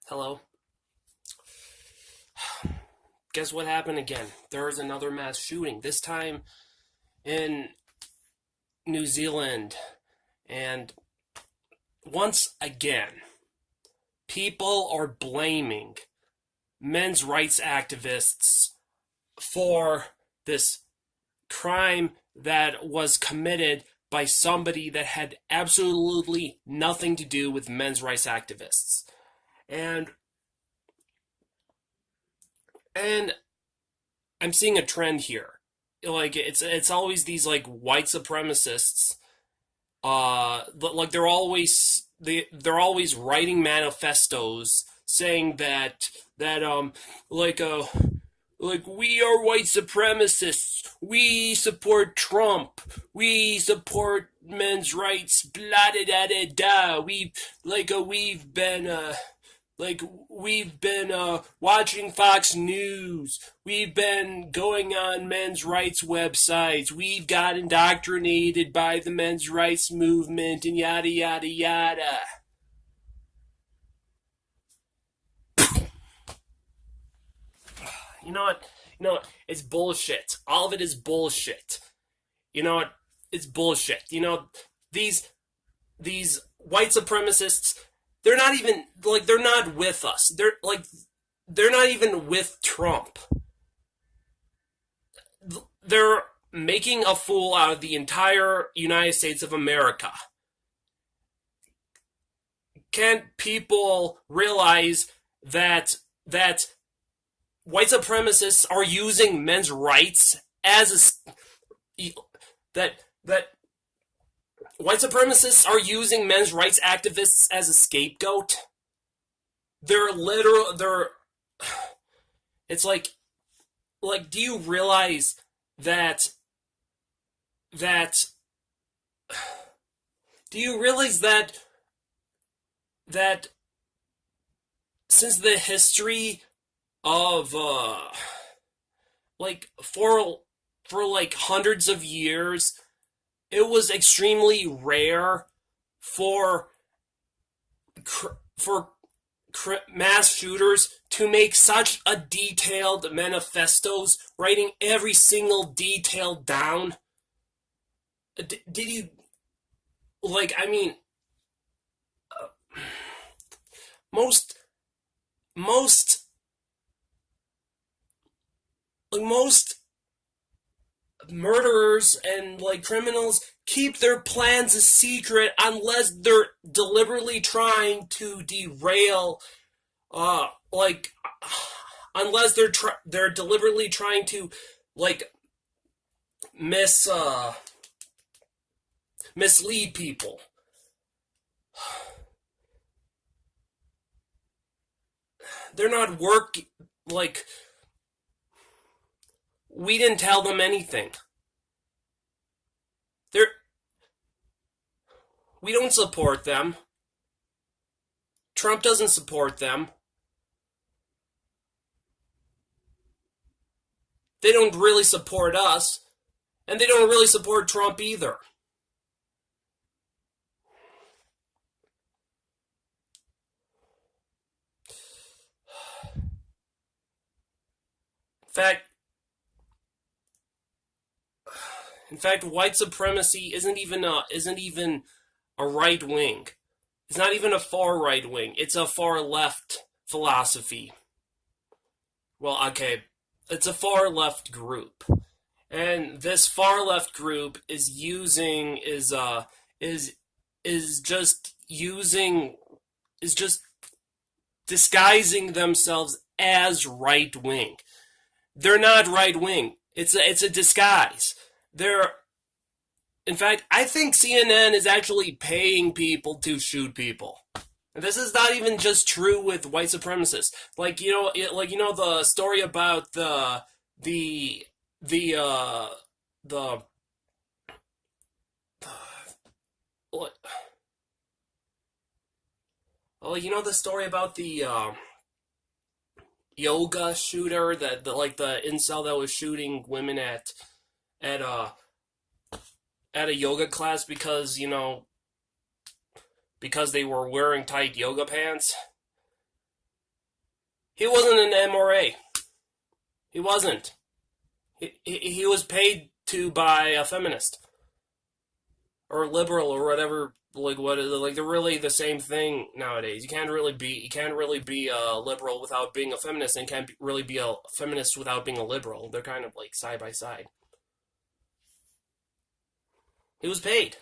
Hello. Guess what happened again? There was another mass shooting, this time in New Zealand. And once again, people are blaming men's rights activists for this crime that was committed by somebody that had absolutely nothing to do with men's rights activists. And and I'm seeing a trend here. Like it's always these like white supremacists. Like they're always writing manifestos saying that like we are white supremacists. We support Trump. We support men's rights. Blah da da da da. We've been watching Fox News. We've been going on men's rights websites. We've got indoctrinated by the men's rights movement and yada yada yada. You know what? You know what? It's bullshit. All of it is bullshit. You know what? It's bullshit. These these white supremacists, they're not even like they're not with us. They're not even with Trump. They're making a fool out of the entire United States of America. Can't people realize that white supremacists are using men's rights as that white supremacists are using men's rights activists as a scapegoat? They're it's like do you realize that that do you realize that since the history of like for like hundreds of years, it was extremely rare for for mass shooters to make such a detailed manifestos, writing every single detail down. Did you like? I mean, most most most murderers and like criminals keep their plans a secret unless they're deliberately trying to derail like unless they're deliberately trying to like mis mislead people. They're not work like we didn't tell them anything. They're we don't support them. Trump doesn't support them. They don't really support us, and they don't really support Trump either. In fact, white supremacy isn't even a right wing. It's not even a far right wing. It's a far left philosophy. Well, okay, it's a far left group, and this far left group is is just using is just disguising themselves as right wing. They're not right wing. It's a disguise. They're In fact, I think CNN is actually paying people to shoot people. And this is not even just true with white supremacists. The story about the the uh the what well, the story about the yoga shooter, that the incel that was shooting women at a yoga class because because they were wearing tight yoga pants. He wasn't an MRA. He wasn't. He was paid to by a feminist or liberal or whatever. Like what? Like they're really the same thing nowadays. You can't really be a liberal without being a feminist, and can't really be a feminist without being a liberal. They're kind of like side by side. He was paid.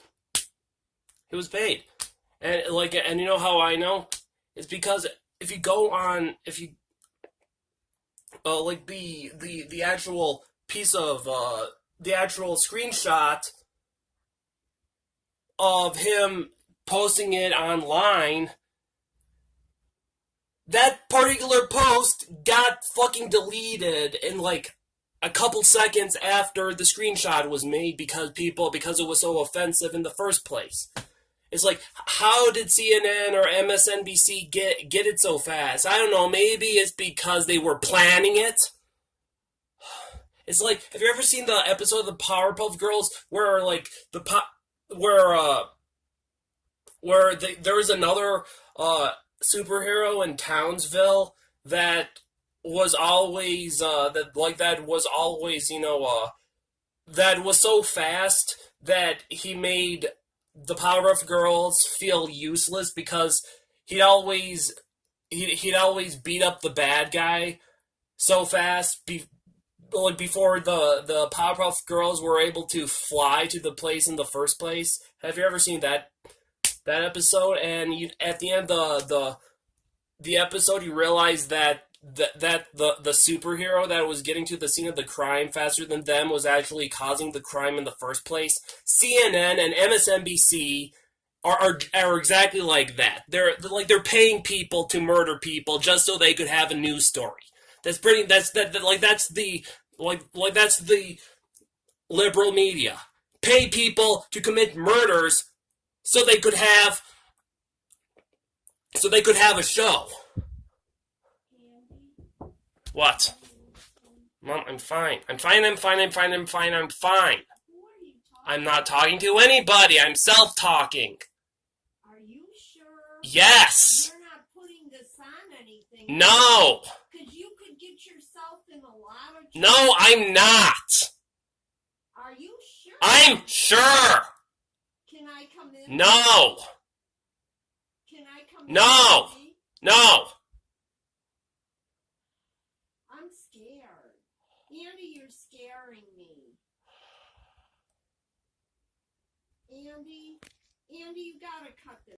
He was paid, and you know how I know? It's because if you go on, if you like the actual piece of the actual screenshot of him posting it online, that particular post got fucking deleted in like a couple seconds after the screenshot was made because it was so offensive in the first place. It's like, how did CNN or MSNBC get it so fast? I don't know. Maybe it's because they were planning it. It's like, have you ever seen the episode of the Powerpuff Girls where like there was another superhero in Townsville that was always that was so fast that he made the Powerpuff Girls feel useless because he'd always beat up the bad guy so fast before the Powerpuff Girls were able to fly to the place in the first place. Have you ever seen that episode? And at the end of the episode, you realize that the superhero that was getting to the scene of the crime faster than them was actually causing the crime in the first place. CNN and MSNBC are exactly like that. They're paying people to murder people just so they could have a news story. That's the liberal media. Pay people to commit murders so they could have a show. What? Mom, I'm fine. I'm fine. I'm not talking to anybody. I'm self-talking. Are you sure? Yes. You're not putting this on anything. No. Because you could get yourself in a lot of trouble. No, I'm not. Are you sure? I'm sure. Can I come in? No. Can I come in? No. No. I'm scared. Andy, you're scaring me. Andy, you gotta cut this.